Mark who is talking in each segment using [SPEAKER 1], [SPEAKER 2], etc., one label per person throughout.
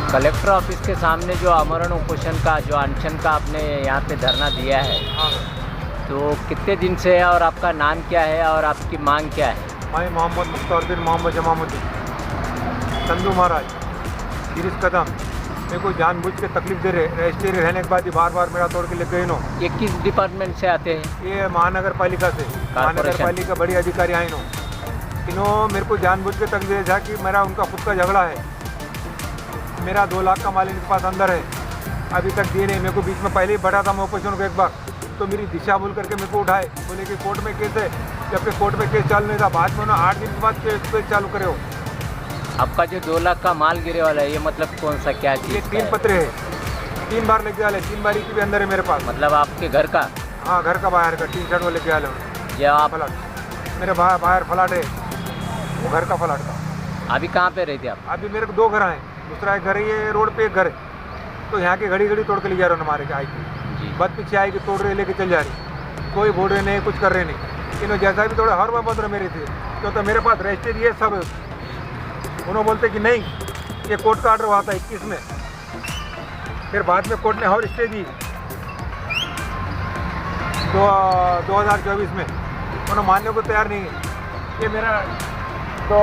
[SPEAKER 1] Collector office के सामने जो आमरण उपोषण का जो अनशन का आपने यहाँ पे धरना दिया है,
[SPEAKER 2] हाँ,
[SPEAKER 1] तो कितने दिन से है और आपका नाम क्या है और आपकी मांग क्या है?
[SPEAKER 2] मैं मोहम्मद मुख्तारुद्दीन मोहम्मद जमामुद्दीन, संधू महाराज, गिरीश कदम मेरे को जानबूझ के तकलीफ दे रहे। रजिस्ट्री रहने के बाद ही बार बार मेरा तोड़ के लेके गए नो।
[SPEAKER 1] ये किस डिपार्टमेंट से आते हैं?
[SPEAKER 2] ये महानगर पालिका से, महानगर पालिका बड़ी अधिकारी आए नो। इन्हों मेरे को जानबूझ के तकलीफ दे था कि मेरा उनका खुद का झगड़ा है। मेरा 2 लाख का माल इनके पास अंदर है, अभी तक दिए नहीं। मेरे को बीच में पहले ही बढ़ा था मैं ऑपरेशन को एक बार, तो मेरी दिशा बोल करके मेरे को उठाए, बोले कि कोर्ट में केस है। जबकि कोर्ट में केस चालू नहीं था, बाद में उन्होंने 8 दिन के बाद केस चालू करे हो।
[SPEAKER 1] आपका जो 2 लाख का माल गिरे वाला है, ये मतलब कौन सा क्या चीज़?
[SPEAKER 2] ये 3 पत्रे है, 3 बार लेके आए, 3 बारी की भी अंदर है मेरे पास।
[SPEAKER 1] मतलब आपके घर का?
[SPEAKER 2] हाँ, घर का बाहर का टी शर्ट वो लेके आए।
[SPEAKER 1] ये आप
[SPEAKER 2] फ्लैट मेरे बाहर फ्लैट है, वो घर का फ्लैट था।
[SPEAKER 1] अभी कहाँ पे रहते आप?
[SPEAKER 2] अभी मेरे को 2 घर हैं, दूसरा एक घर है, ये रोड पे एक घर है। तो यहाँ की घड़ी घड़ी तोड़ के ले जा रहे हो हमारे आई की बद पीछे आएगी, तोड़ रहे लेके चल जा रही। कोई बोल रहे नहीं, कुछ कर रहे नहीं। इन्होंने जैसा भी थोड़ा हर बार बंद रहे मेरे थे, तो मेरे पास रजिस्ट्री ये सब है। उन्होंने बोलते कि नहीं, ये कोर्ट का ऑर्डर हुआ था 21 में, फिर बाद में कोर्ट ने और स्टे दी 2024 में। उन्होंने मानने को तैयार नहीं है। ये मेरा तो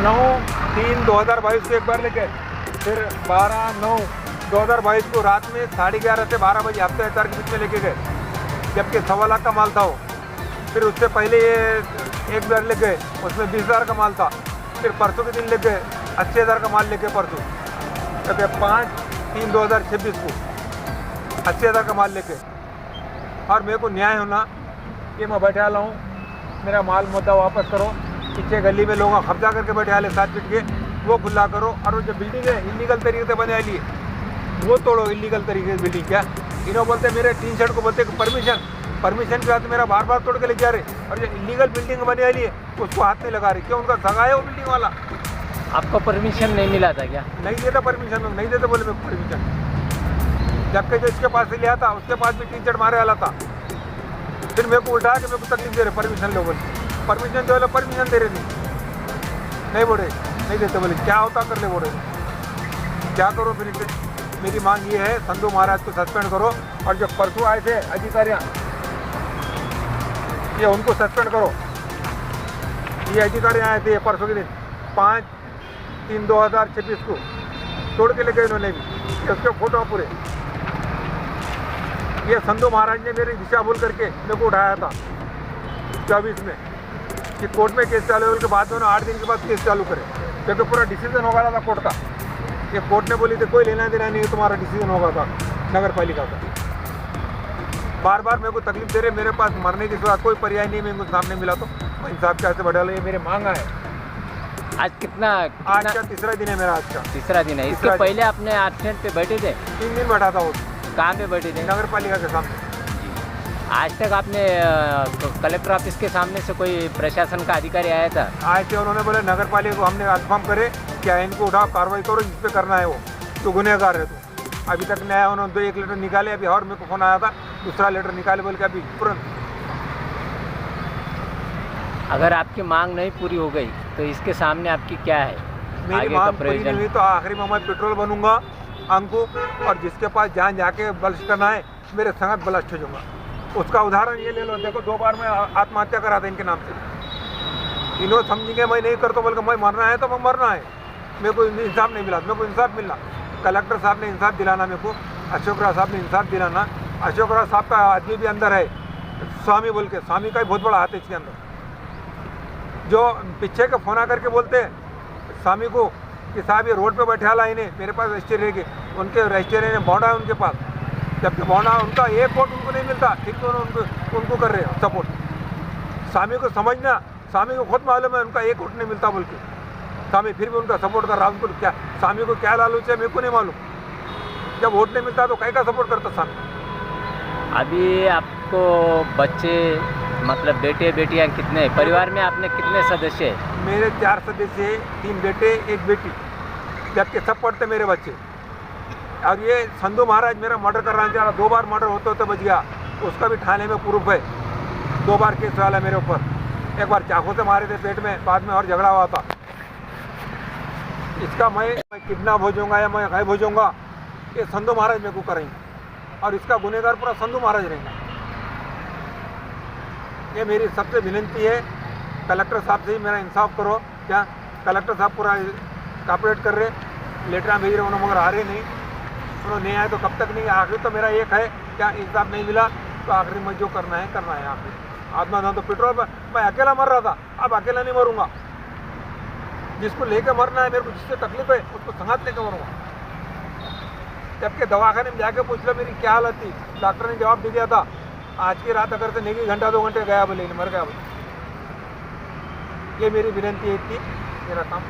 [SPEAKER 2] 9/3/2022 को एक बार लेके, फिर 12/9/2022 को रात में 11:30 से 12 बजे हफ्ते इफ्तार के बीच में लेके गए, जबकि 1.25 लाख का माल था वो। फिर उससे पहले ये एक बार ले गए, उसमें 20,000 का माल था। फिर परसों के दिन ले गए 80,000 का माल लेके, परसों 5/3/2026 को 80,000 का माल लेके। और मेरे को न्याय होना, ये मैं बैठा ला हूँ, मेरा माल मुद्दा वापस करो। पीछे गली में लोग कब्जा करके बैठे आले 7 फीट के, वो खुला करो। और वो जो बिल्डिंग है इलीगल तरीके से बने वाली है, वो तोड़ो इलीगल तरीके से बिल्डिंग। क्या इन्हों बोलते मेरे टी शर्ट को बोलते परमिशन के साथ मेरा बार बार तोड़ के ले जा रहे। और जो इलीगल बिल्डिंग बने वाली है उसको हाथ नहीं लगा रही। क्यों? उनका सगा है वो बिल्डिंग वाला।
[SPEAKER 1] आपको परमिशन नहीं मिला था क्या?
[SPEAKER 2] नहीं देता परमिशन, नहीं देते बोले मेरे परमिशन। जबकि जो इसके पास से लिया था उसके पास भी टी शर्ट मारे वाला था। फिर मेरे को उल्टा के मेरे को तकलीफ दे रहे, परमिशन लो बोले। परमिशन जो है परमिशन दे रहे नहीं बोले, नहीं देते बोले। क्या होता कर ले बोले, क्या करो फिर इसे? मेरी मांग ये है, संधू महाराज को सस्पेंड करो। और जो परसों आए थे अधिकारी, ये उनको सस्पेंड करो। ये अधिकारी आए थे परसों के दिन 5/3/2026 को, तोड़ के ले गए इन्होंने भी। ये उसके फोटो पूरे। ये संधू महाराज ने मेरी दिशा बोल करके मेरे को उठाया था 24 में कि कोर्ट में केस चालू के बाद में 8 दिन के बाद केस चालू करे, क्योंकि पूरा डिसीजन हो गया था कोर्ट का। ये कोर्ट ने बोली थी कोई लेना देना नहीं, तुम्हारा डिसीजन होगा था नगर पालिका का। बार बार मेरे को तकलीफ दे रहे। मेरे पास मरने के सिवा कोई पर्याय नहीं। मेरे को सामने मिला तो मैं इंसाफ के हाथ से बढ़ा लो, ये मेरे मांगा है।
[SPEAKER 1] आज कितना
[SPEAKER 2] आज का तीसरा दिन है मेरा, आज का
[SPEAKER 1] तीसरा दिन है। इसके पहले आपने एब्सेंट पे बैठे थे?
[SPEAKER 2] 3 दिन बैठा था वो।
[SPEAKER 1] कहाँ पे बैठे थे?
[SPEAKER 2] नगर पालिका के सामने।
[SPEAKER 1] आज तक आपने कलेक्टर ऑफिस के सामने से कोई प्रशासन का अधिकारी आया था?
[SPEAKER 2] आए थे, उन्होंने बोले नगर पालिका को हमने कन्फर्म करे, क्या इनको उठाओ, कार्रवाई करो, जिस पे करना है वो, तो गुनहगार है। तो अभी तक नहीं आया। उन्होंने 1 लेटर निकाले अभी, और मेरे को फोन आया था दूसरा लेटर निकाले बोल के अभी तुरंत।
[SPEAKER 1] अगर आपकी मांग नहीं पूरी हो गई तो इसके सामने आपकी क्या है
[SPEAKER 2] मेरी
[SPEAKER 1] आगे
[SPEAKER 2] मांग
[SPEAKER 1] का
[SPEAKER 2] पूरी नहीं
[SPEAKER 1] प्रयोजन?
[SPEAKER 2] हुई तो आखिरी में मैं पेट्रोल बनूंगा अंको, और जिसके पास जहाँ जाके बलिष्ठ करना है मेरे संगत बलिष्ठ हो जाऊंगा। उसका उदाहरण ये ले लो, देखो 2 बार मैं आत्महत्या करा था इनके नाम से। इन्होंने समझेंगे मैं नहीं करता, बल्कि मैं मरना है तो मैं मरना है। मेरे को इंसाफ नहीं मिला, मेरे को इंसाफ मिलना। कलेक्टर साहब ने इंसाफ दिलाना मेरे को, अशोक राव साहब ने इंसाफ दिलाना। अशोक राव साहब का आदमी भी अंदर है, स्वामी बोल के, स्वामी का भी बहुत बड़ा हाथ है इसके अंदर। जो पीछे के फोन आकर के बोलते हैं स्वामी को कि साहब ये रोड पे बैठे हाल इन्हें, मेरे पास रजिस्ट्री रहेगी, उनके रजिस्ट्री ने बॉन्डा है उनके पास, जबकि बॉन्डा उनका एक वोट उनको नहीं मिलता, ठीक तो उनको कर रहे हैं सपोर्ट। स्वामी को समझना, स्वामी को खुद मालूम है उनका एक वोट नहीं मिलता बोल के, स्वामी फिर भी उनका सपोर्ट कर रहा। उनको क्या, स्वामी को क्या लालूच है मेरे को नहीं मालूम। जब वोट नहीं मिलता तो कहीं का सपोर्ट करता स्वामी?
[SPEAKER 1] अभी आपको बच्चे मतलब बेटे बेटियां कितने, परिवार में आपने कितने सदस्य हैं?
[SPEAKER 2] मेरे 4 सदस्य हैं, 3 बेटे 1 बेटी, जबकि सब पढ़ते मेरे बच्चे। और ये संधू महाराज मेरा मर्डर करना चाह रहा, 2 बार मर्डर होते होते बच गया, उसका भी थाने में प्रूफ है। 2 बार केस वाला मेरे ऊपर, एक बार चाकू से मारे थे पेट में, बाद में और झगड़ा हुआ था। इसका मैं किडनैप हो जाऊंगा या मैं गायब हो जाऊंगा, ये संधू महाराज मेरे को करेंगे और इसका गुनहगार पूरा संधू महाराज रहेगा। ये मेरी सबसे विनती है, कलेक्टर साहब से ही मेरा इंसाफ करो। क्या कलेक्टर साहब पूरा कॉपरेट कर रहे, लेटर भेज रहे उन्होंने, मगर आ रहे नहीं। उन्होंने नहीं आए तो कब तक नहीं, आखिरी तो मेरा एक है, क्या इंसाफ नहीं मिला तो आखिरी में जो करना है आखिरी। आत्मादान तो पेट्रोल पर मैं अकेला मर रहा था, अब अकेला नहीं मरूंगा। जिसको लेके मरना है, मेरे को जिससे तकलीफ है उसको संगात लेके मरूंगा। जबकि दवाखाने में जाके पूछ लो मेरी क्या हालत थी, डॉक्टर ने जवाब दे दिया था आज की रात अगर से नहीं, घंटा 2 घंटे गया बोले, मर गया बोले। ये मेरी विनती है, थी मेरा काम।